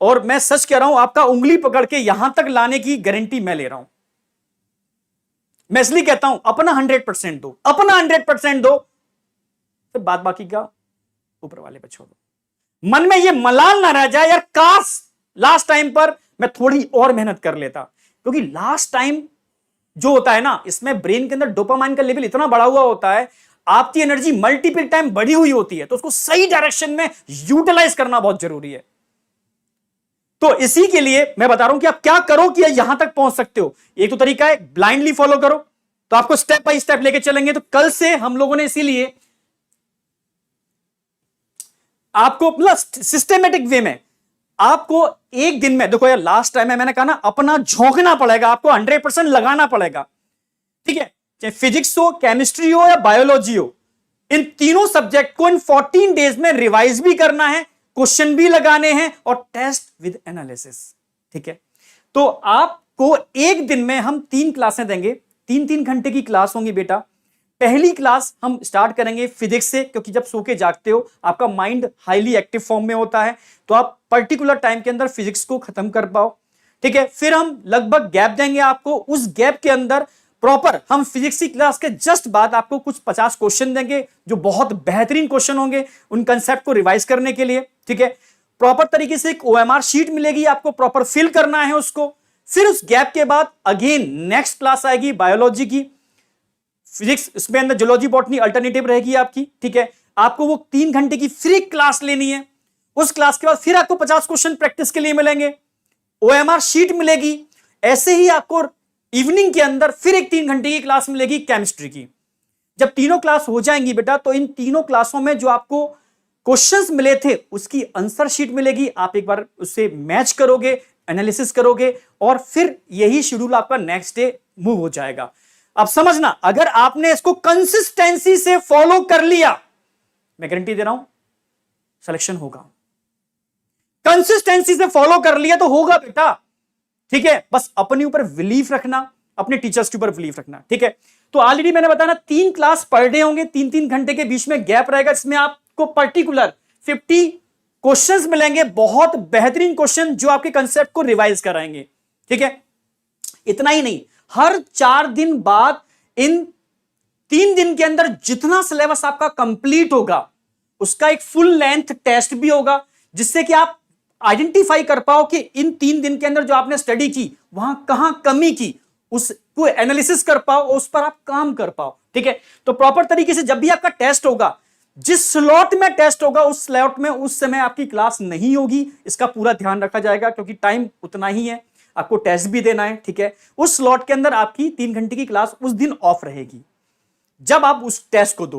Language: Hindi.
और मैं सच कह रहा हूं, आपका उंगली पकड़ के यहां तक लाने की गारंटी मैं ले रहा हूं। मैं इसलिए कहता हूं अपना 100% दो, अपना 100% दो, फिर बात बाकी का ऊपर वाले पे छोड़ो। मन में ये मलाल ना रह जाए यार, काश लास्ट टाइम पर मैं थोड़ी और मेहनत कर लेता, क्योंकि लास्ट टाइम जो होता है ना, इसमें ब्रेन के अंदर डोपामाइन का लेवल इतना बढ़ा हुआ होता है, आपकी एनर्जी मल्टीपल टाइम बढ़ी हुई होती है, तो उसको सही डायरेक्शन में यूटिलाइज करना बहुत जरूरी है। तो इसी के लिए मैं बता रहा हूं कि आप क्या करो कि यहां तक पहुंच सकते हो। एक तो तरीका है ब्लाइंडली फॉलो करो, तो आपको स्टेप बाय स्टेप लेके चलेंगे। तो कल से हम लोगों ने इसीलिए आपको प्लस सिस्टमेटिक वे में आपको एक दिन में, देखो यार लास्ट टाइम में मैंने कहा ना, अपना झोंकना पड़ेगा, आपको 100% लगाना पड़ेगा, ठीक है। चाहे फिजिक्स हो, केमिस्ट्री हो या बायोलॉजी हो, इन तीनों सब्जेक्ट को इन 14 डेज में रिवाइज भी करना है, क्वेश्चन भी लगाने हैं और टेस्ट विद एनालिसिस, ठीक है। तो आपको एक दिन में हम 3 क्लासें देंगे, 3-3 घंटे की क्लास होंगी बेटा। पहली क्लास हम स्टार्ट करेंगे फिजिक्स से, क्योंकि जब सो के जागते हो आपका माइंड हाईली एक्टिव फॉर्म में होता है, तो आप पर्टिकुलर टाइम के अंदर फिजिक्स को खत्म कर पाओ, ठीक है। फिर हम लगभग गैप देंगे आपको, उस गैप के अंदर प्रॉपर हम फिजिक्स की क्लास के जस्ट बाद आपको कुछ 50 क्वेश्चन देंगे, जो बहुत बेहतरीन क्वेश्चन होंगे उन कंसेप्ट को रिवाइज करने के लिए, ठीक है। प्रॉपर तरीके से एक OMR शीट मिलेगी, आपको प्रॉपर फिल करना है उसको। फिर उस गैप के बाद अगेन नेक्स्ट क्लास आएगी बायोलॉजी की, फिजिक्स, इसमें अंदर जूलॉजी बॉटनी अल्टरनेटिव रहेगी आपकी, ठीक है। आपको वो 3 घंटे की फ्री क्लास लेनी है। उस क्लास के बाद फिर आपको 50 क्वेश्चन प्रैक्टिस के लिए मिलेंगे, OMR शीट मिलेगी। ऐसे ही आपको इवनिंग के अंदर फिर एक 3 घंटे की क्लास मिलेगी केमिस्ट्री की। जब तीनों क्लास हो जाएंगी बेटा, तो इन तीनों क्लासों में जो आपको क्वेश्चंस मिले थे उसकी आंसर शीट मिलेगी, आप एक बार उससे मैच करोगे, एनालिसिस करोगे, और फिर यही शेड्यूल आपका नेक्स्ट डे मूव हो जाएगा। अब समझना, अगर आपने इसको कंसिस्टेंसी से फॉलो कर लिया, मैं गारंटी दे रहा हूं सिलेक्शन होगा। कंसिस्टेंसी से फॉलो कर लिया तो होगा बेटा, ठीक है। बस अपने ऊपर बिलीफ रखना, अपने टीचर्स के ऊपर बिलीफ रखना, ठीक है। तो ऑलरेडी मैंने बताया 3 क्लास पर डे होंगे, 3-3 घंटे के बीच में गैप रहेगा, इसमें आपको पर्टिकुलर 50 क्वेश्चंस मिलेंगे, बहुत बेहतरीन क्वेश्चन जो आपके कंसेप्ट को रिवाइज कराएंगे, ठीक है। इतना ही नहीं, हर 4 दिन बाद इन 3 दिन के अंदर जितना सिलेबस आपका कंप्लीट होगा उसका एक फुल लेंथ टेस्ट भी होगा, जिससे कि आप आइडेंटिफाई कर पाओ कि इन 3 दिन के अंदर जो आपने स्टडी की वहां कहां कमी की, उसको एनालिसिस कर पाओ, उस पर आप काम कर पाओ, ठीक है। तो प्रॉपर तरीके से जब भी आपका टेस्ट होगा, जिस स्लॉट में टेस्ट होगा उस स्लॉट में उस समय आपकी क्लास नहीं होगी, इसका पूरा ध्यान रखा जाएगा, क्योंकि टाइम उतना ही है, आपको टेस्ट भी देना है, ठीक है। उस स्लॉट के अंदर आपकी 3 घंटे की क्लास उस दिन ऑफ रहेगी जब आप उस टेस्ट को दो।